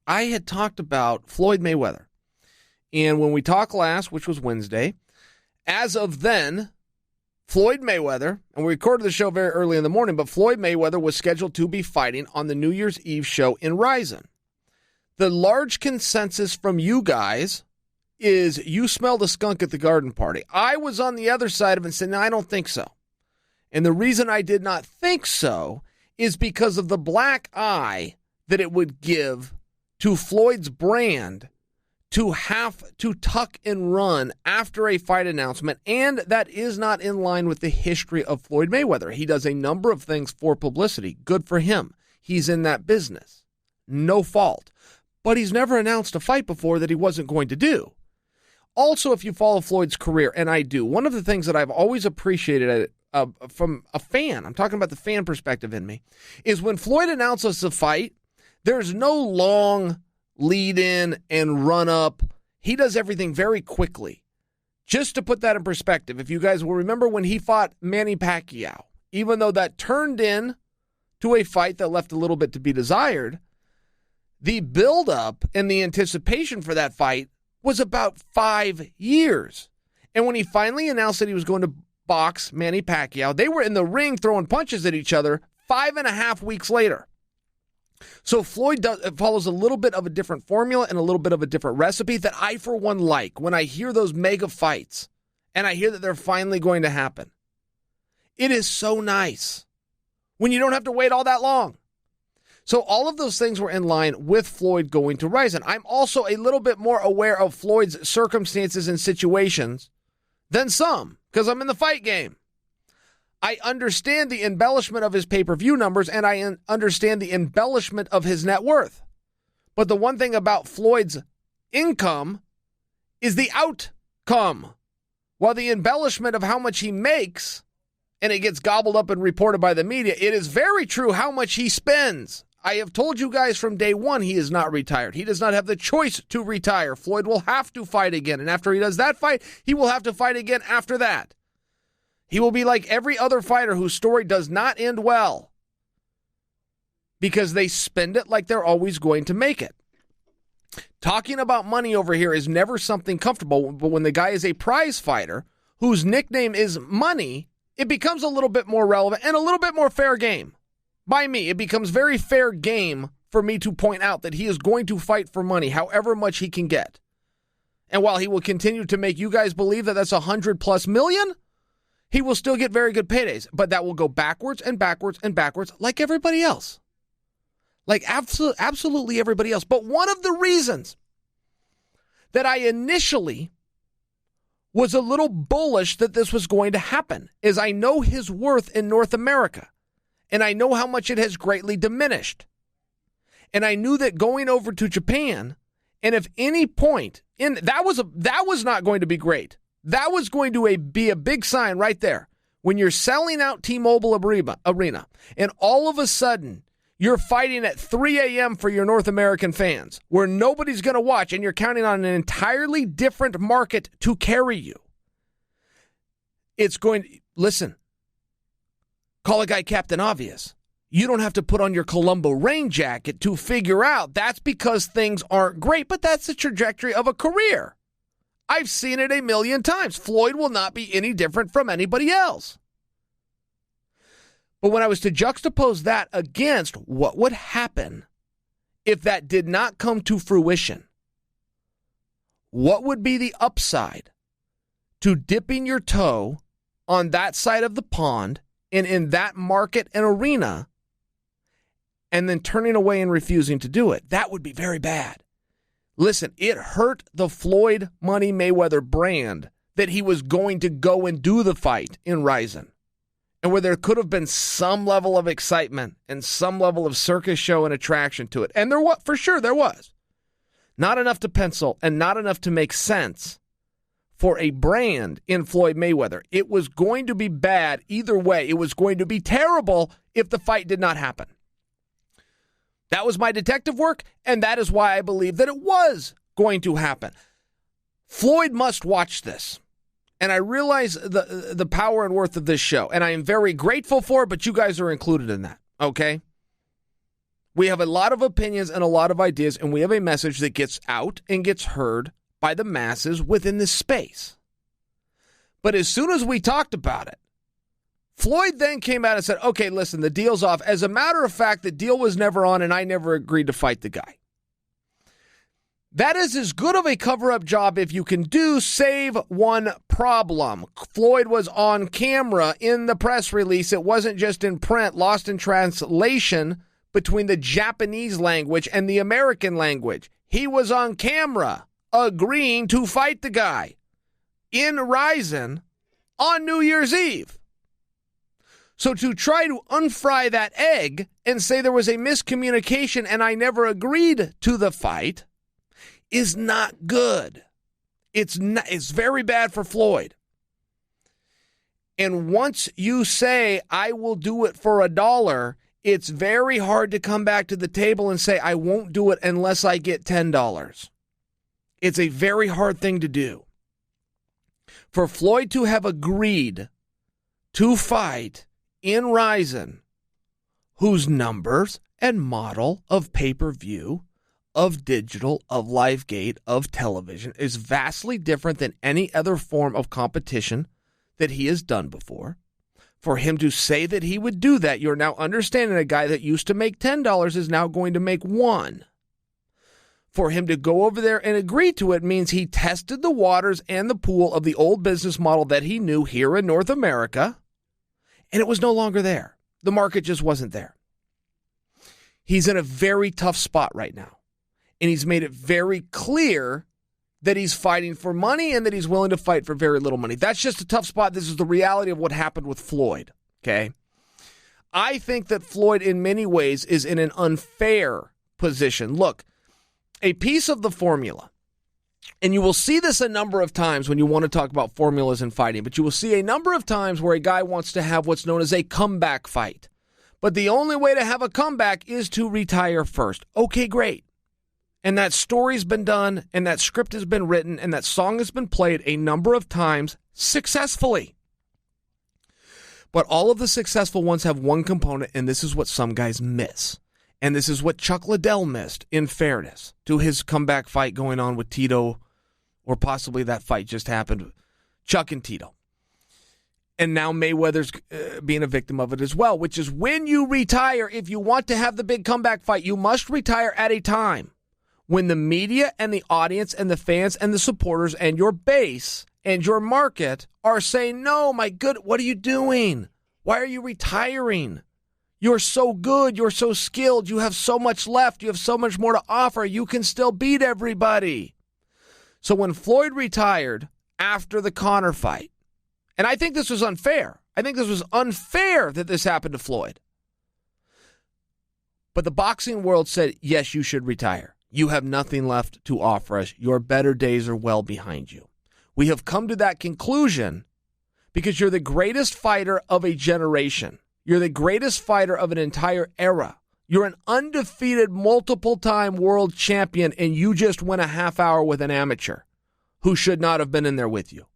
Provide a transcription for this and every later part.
I had talked about Floyd Mayweather. And when we talked last, which was Wednesday, as of then, Floyd Mayweather, and we recorded the show very early in the morning, but Floyd Mayweather was scheduled to be fighting on the New Year's Eve show in Rizin. The large consensus from you guys is you smelled a skunk at the garden party. I was on the other side of it and said, no, I don't think so. And the reason I did not think so is because of the black eye that it would give to Floyd's brand to have to tuck and run after a fight announcement, and that is not in line with the history of Floyd Mayweather. He does a number of things for publicity. Good for him. He's in that business. No fault. But he's never announced a fight before that he wasn't going to do. Also, if you follow Floyd's career, and I do, one of the things that I've always appreciated from a fan, I'm talking about the fan perspective in me, is when Floyd announces a fight, there's no long lead in and run up. He does everything very quickly. Just to put that in perspective, if you guys will remember when he fought Manny Pacquiao, even though that turned in to a fight that left a little bit to be desired, the build-up and the anticipation for that fight was about 5 years. And when he finally announced that he was going to box Manny Pacquiao, they were in the ring throwing punches at each other 5.5 weeks later. So Floyd follows a little bit of a different formula and a little bit of a different recipe that I, for one, like when I hear those mega fights and I hear that they're finally going to happen. It is so nice when you don't have to wait all that long. So all of those things were in line with Floyd going to Rizin. I'm also a little bit more aware of Floyd's circumstances and situations than some, because I'm in the fight game. I understand the embellishment of his pay-per-view numbers, and I understand the embellishment of his net worth. But the one thing about Floyd's income is the outcome. While the embellishment of how much he makes, and it gets gobbled up and reported by the media, it is very true how much he spends. I have told you guys from day one he is not retired. He does not have the choice to retire. Floyd will have to fight again, and after he does that fight, he will have to fight again after that. He will be like every other fighter whose story does not end well because they spend it like they're always going to make it. Talking about money over here is never something comfortable, but when the guy is a prize fighter whose nickname is Money, it becomes a little bit more relevant and a little bit more fair game. By me, it becomes very fair game for me to point out that he is going to fight for money, however much he can get. And while he will continue to make you guys believe that that's $100+ million, he will still get very good paydays, but that will go backwards and backwards and backwards like everybody else. Like absolutely everybody else. But one of the reasons that I initially was a little bullish that this was going to happen is I know his worth in North America, and I know how much it has greatly diminished. And I knew that going over to Japan, and if any point in that was not going to be great. That was going to be a big sign right there. When you're selling out T-Mobile Arena, and all of a sudden you're fighting at 3 a.m. for your North American fans, where nobody's going to watch, and you're counting on an entirely different market to carry you. It's going to, listen, call a guy Captain Obvious. You don't have to put on your Columbo rain jacket to figure out that's because things aren't great, but that's the trajectory of a career. I've seen it a million times. Floyd will not be any different from anybody else. But when I was to juxtapose that against what would happen if that did not come to fruition, what would be the upside to dipping your toe on that side of the pond and in that market and arena and then turning away and refusing to do it? That would be very bad. Listen, it hurt the Floyd Money Mayweather brand that he was going to go and do the fight in Rizin, and where there could have been some level of excitement and some level of circus show and attraction to it. And there was, for sure there was. Not enough to pencil and not enough to make sense for a brand in Floyd Mayweather. It was going to be bad either way. It was going to be terrible if the fight did not happen. That was my detective work, and that is why I believe that it was going to happen. Floyd must watch this, and I realize the power and worth of this show, and I am very grateful for it, but you guys are included in that, okay? We have a lot of opinions and a lot of ideas, and we have a message that gets out and gets heard by the masses within this space. But as soon as we talked about it, Floyd then came out and said, okay, listen, the deal's off. As a matter of fact, the deal was never on, and I never agreed to fight the guy. That is as good of a cover-up job if you can do, save one problem. Floyd was on camera in the press release. It wasn't just in print, lost in translation between the Japanese language and the American language. He was on camera agreeing to fight the guy in Rizin on New Year's Eve. So to try to unfry that egg and say there was a miscommunication and I never agreed to the fight is not good. It's very bad for Floyd. And once you say, I will do it for $1, it's very hard to come back to the table and say, I won't do it unless I get $10. It's a very hard thing to do. For Floyd to have agreed to fight in Rizin, whose numbers and model of pay-per-view, of digital, of live gate, of television is vastly different than any other form of competition that he has done before. For him to say that he would do that, you're now understanding a guy that used to make $10 is now going to make $1. For him to go over there and agree to it means he tested the waters and the pool of the old business model that he knew here in North America, and it was no longer there. The market just wasn't there. He's in a very tough spot right now, and he's made it very clear that he's fighting for money and that he's willing to fight for very little money. That's just a tough spot. This is the reality of what happened with Floyd, okay? I think that Floyd, in many ways, is in an unfair position. Look, a piece of the formula, and you will see this a number of times when you want to talk about formulas in fighting, but you will see a number of times where a guy wants to have what's known as a comeback fight. But the only way to have a comeback is to retire first. Okay, great. And that story's been done, and that script has been written, and that song has been played a number of times successfully. But all of the successful ones have one component, and this is what some guys miss. And this is what Chuck Liddell missed, in fairness, to his comeback fight going on with Tito, or possibly that fight just happened, Chuck and Tito. And now Mayweather's being a victim of it as well, which is when you retire, if you want to have the big comeback fight, you must retire at a time when the media and the audience and the fans and the supporters and your base and your market are saying, no, my good, what are you doing? Why are you retiring? You're so good. You're so skilled. You have so much left. You have so much more to offer. You can still beat everybody. So when Floyd retired after the Conor fight, and I think this was unfair. I think this was unfair that this happened to Floyd. But the boxing world said, yes, you should retire. You have nothing left to offer us. Your better days are well behind you. We have come to that conclusion because you're the greatest fighter of a generation. You're the greatest fighter of an entire era. You're an undefeated multiple-time world champion, and you just went a half hour with an amateur who should not have been in there with you,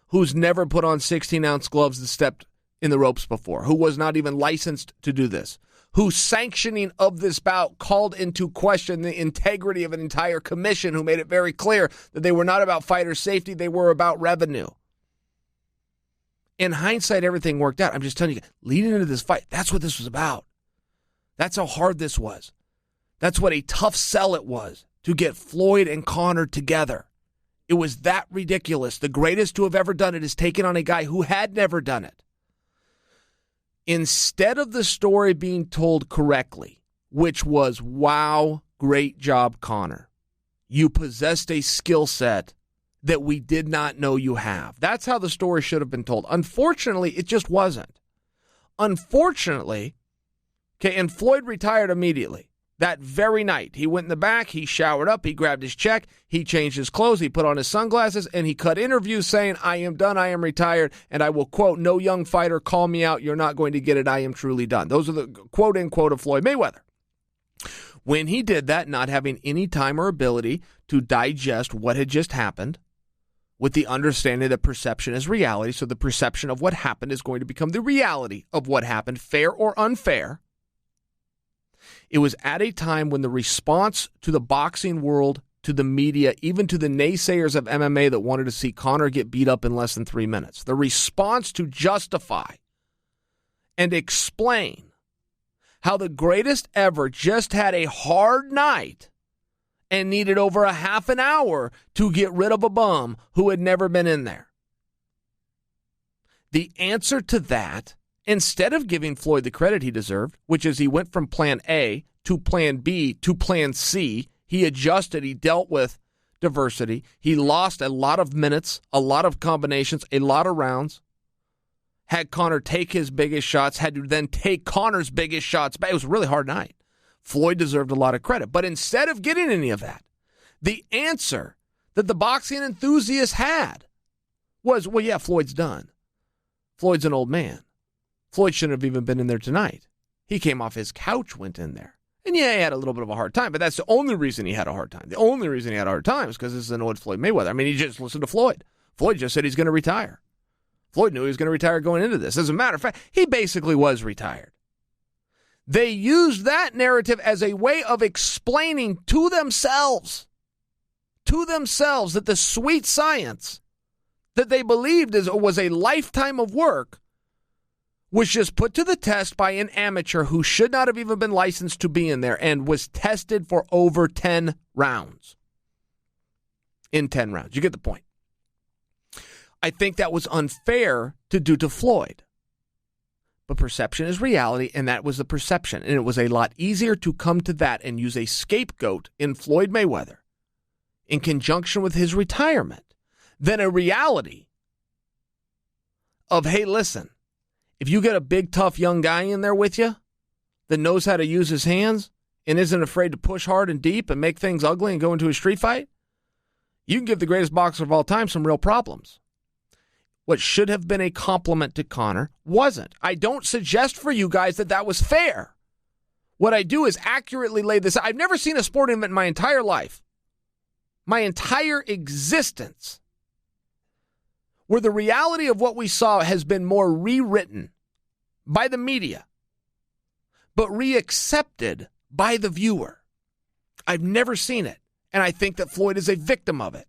who's never put on 16-ounce gloves and stepped in the ropes before, who was not even licensed to do this, whose sanctioning of this bout called into question the integrity of an entire commission, who made it very clear that they were not about fighter safety, they were about revenue. In hindsight, everything worked out. I'm just telling you, leading into this fight, that's what this was about. That's how hard this was. That's what a tough sell it was to get Floyd and Conor together. It was that ridiculous. The greatest to have ever done it is taken on a guy who had never done it. Instead of the story being told correctly, which was, wow, great job, Conor. You possessed a skill set that we did not know you have. That's how the story should have been told. Unfortunately, it just wasn't. Unfortunately, okay, and Floyd retired immediately. That very night, he went in the back, he showered up, he grabbed his check, he changed his clothes, he put on his sunglasses, and he cut interviews saying, I am done, I am retired, and I will, quote, no young fighter, call me out, you're not going to get it, I am truly done. Those are the quote, unquote, of Floyd Mayweather. When he did that, not having any time or ability to digest what had just happened, with the understanding that perception is reality, so the perception of what happened is going to become the reality of what happened, fair or unfair. It was at a time when the response to the boxing world, to the media, even to the naysayers of MMA that wanted to see Conor get beat up in less than 3 minutes, the response to justify and explain how the greatest ever just had a hard night and needed over a half an hour to get rid of a bum who had never been in there. The answer to that, instead of giving Floyd the credit he deserved, which is he went from plan A to plan B to plan C, he adjusted, he dealt with diversity, he lost a lot of minutes, a lot of combinations, a lot of rounds, had Conor take his biggest shots, had to then take Conor's biggest shots back. It was a really hard night. Floyd deserved a lot of credit. But instead of getting any of that, the answer that the boxing enthusiasts had was, well, yeah, Floyd's done. Floyd's an old man. Floyd shouldn't have even been in there tonight. He came off his couch, went in there. And yeah, he had a little bit of a hard time, but that's the only reason he had a hard time. The only reason he had a hard time is because this is an old Floyd Mayweather. I mean, he just listened to Floyd. Floyd just said he's going to retire. Floyd knew he was going to retire going into this. As a matter of fact, he basically was retired. They used that narrative as a way of explaining to themselves that the sweet science that they believed was a lifetime of work was just put to the test by an amateur who should not have even been licensed to be in there and was tested for over 10 rounds. In 10 rounds. You get the point. I think that was unfair to do to Floyd. But perception is reality, and that was the perception. And it was a lot easier to come to that and use a scapegoat in Floyd Mayweather in conjunction with his retirement than a reality of, hey, listen, if you get a big, tough young guy in there with you that knows how to use his hands and isn't afraid to push hard and deep and make things ugly and go into a street fight, you can give the greatest boxer of all time some real problems. What should have been a compliment to Conor wasn't. I don't suggest for you guys that that was fair. What I do is accurately lay this out. I've never seen a sporting event in my entire life, my entire existence, where the reality of what we saw has been more rewritten by the media, but reaccepted by the viewer. I've never seen it, and I think that Floyd is a victim of it.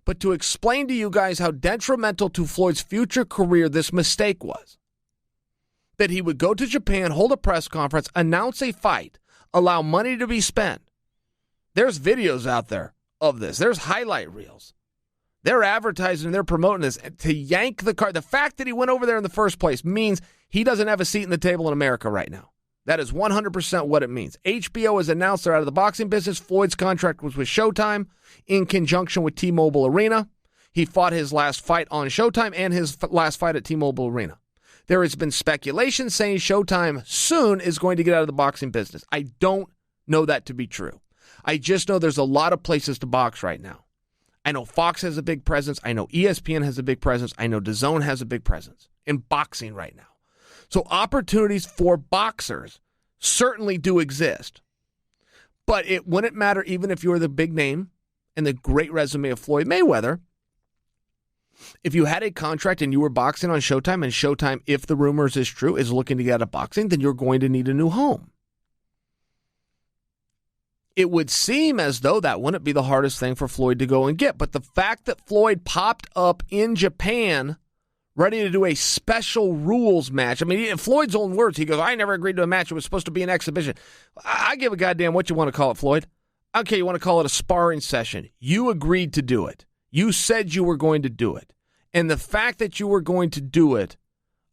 But to explain to you guys how detrimental to Floyd's future career this mistake was, that he would go to Japan, hold a press conference, announce a fight, allow money to be spent. There's videos out there of this. There's highlight reels. They're advertising, they're promoting this to yank the card. The fact that he went over there in the first place means he doesn't have a seat in the table in America right now. That is 100% what it means. HBO has announced they're out of the boxing business. Floyd's contract was with Showtime in conjunction with T-Mobile Arena. He fought his last fight on Showtime and his last fight at T-Mobile Arena. There has been speculation saying Showtime soon is going to get out of the boxing business. I don't know that to be true. I just know there's a lot of places to box right now. I know Fox has a big presence. I know ESPN has a big presence. I know DAZN has a big presence in boxing right now. So opportunities for boxers certainly do exist. But it wouldn't matter even if you were the big name and the great resume of Floyd Mayweather. If you had a contract and you were boxing on Showtime, and Showtime, if the rumors is true, is looking to get out of boxing, then you're going to need a new home. It would seem as though that wouldn't be the hardest thing for Floyd to go and get. But the fact that Floyd popped up in Japan ready to do a special rules match. I mean, in Floyd's own words, he goes, I never agreed to a match. It was supposed to be an exhibition. I give a goddamn what you want to call it, Floyd. Okay, you want to call it a sparring session. You agreed to do it. You said you were going to do it. And the fact that you were going to do it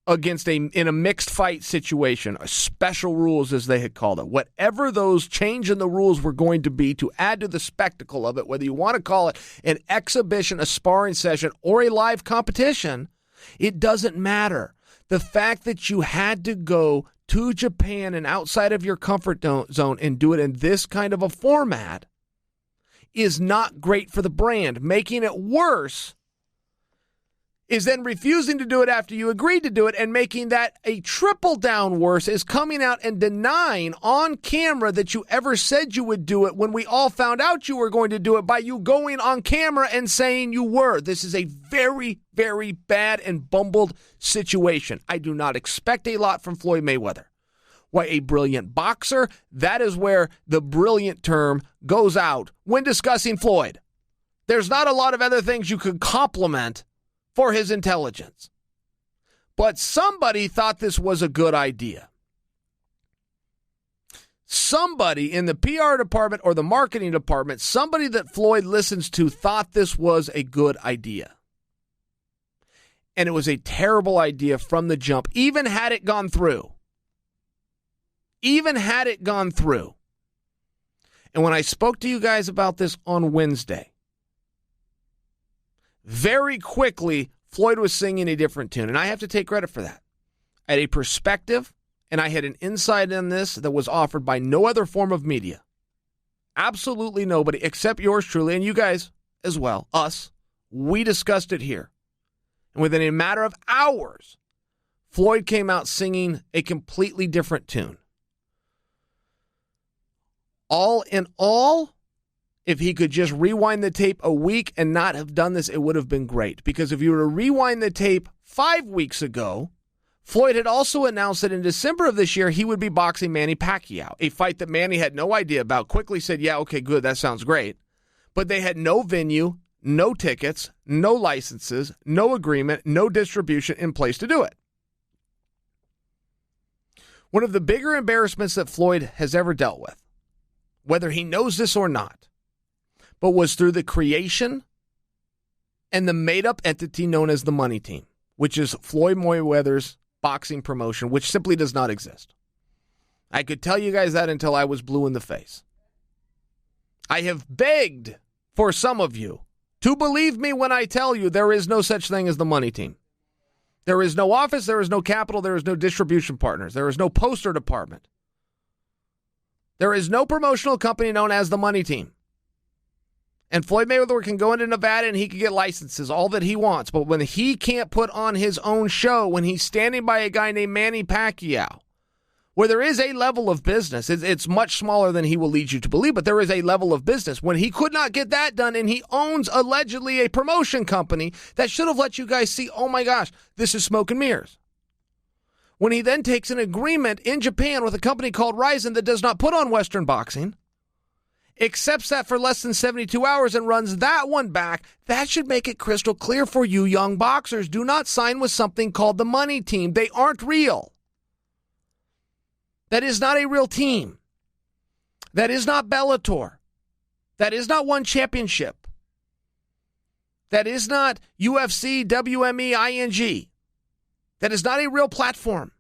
against in a mixed fight situation, special rules as they had called it, whatever those change in the rules were going to be to add to the spectacle of it, whether you want to call it an exhibition, a sparring session, or a live competition, it doesn't matter. The fact that you had to go to Japan and outside of your comfort zone and do it in this kind of a format is not great for the brand. Making it worse is then refusing to do it after you agreed to do it, and making that a triple down worse is coming out and denying on camera that you ever said you would do it when we all found out you were going to do it by you going on camera and saying you were. This is a very, very bad and bumbled situation. I do not expect a lot from Floyd Mayweather. Why, a brilliant boxer, that is where the brilliant term goes out when discussing Floyd. There's not a lot of other things you could compliment for his intelligence. But somebody thought this was a good idea. Somebody in the PR department or the marketing department, somebody that Floyd listens to, thought this was a good idea. And it was a terrible idea from the jump, even had it gone through. Even had it gone through. And when I spoke to you guys about this on Wednesday, very quickly, Floyd was singing a different tune. And I have to take credit for that. I had a perspective, and I had an insight in this that was offered by no other form of media. Absolutely nobody, except yours truly, and you guys as well, us. We discussed it here. And within a matter of hours, Floyd came out singing a completely different tune. All in all, if he could just rewind the tape a week and not have done this, it would have been great. Because if you were to rewind the tape 5 weeks ago, Floyd had also announced that in December of this year, he would be boxing Manny Pacquiao, a fight that Manny had no idea about, quickly said, yeah, okay, good, that sounds great. But they had no venue, no tickets, no licenses, no agreement, no distribution in place to do it. One of the bigger embarrassments that Floyd has ever dealt with, whether he knows this or not, but was through the creation and the made-up entity known as the Money Team, which is Floyd Mayweather's boxing promotion, which simply does not exist. I could tell you guys that until I was blue in the face. I have begged for some of you to believe me when I tell you there is no such thing as the Money Team. There is no office, there is no capital, there is no distribution partners, there is no poster department. There is no promotional company known as the Money Team. And Floyd Mayweather can go into Nevada and he can get licenses, all that he wants. But when he can't put on his own show, when he's standing by a guy named Manny Pacquiao, where there is a level of business, it's much smaller than he will lead you to believe, but there is a level of business. When he could not get that done and he owns allegedly a promotion company that should have let you guys see, oh my gosh, this is smoke and mirrors. When he then takes an agreement in Japan with a company called Rizin that does not put on Western boxing, accepts that for less than 72 hours and runs that one back, that should make it crystal clear for you young boxers. Do not sign with something called the Money Team. They aren't real. That is not a real team. That is not Bellator. That is not One Championship. That is not UFC, WME, ING. That is not a real platform.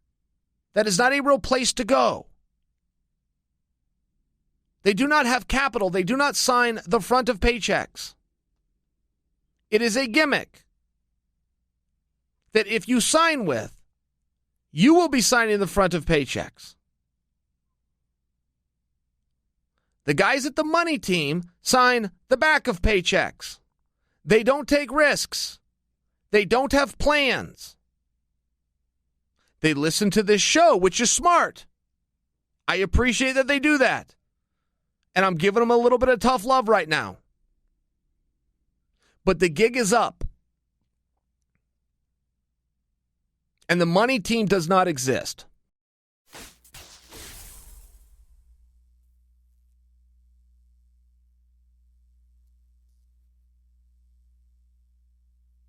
That is not a real place to go. They do not have capital. They do not sign the front of paychecks. It is a gimmick that if you sign with, you will be signing the front of paychecks. The guys at the Money Team sign the back of paychecks. They don't take risks. They don't have plans. They listen to this show, which is smart. I appreciate that they do that. And I'm giving them a little bit of tough love right now. But the gig is up. And the Money Team does not exist.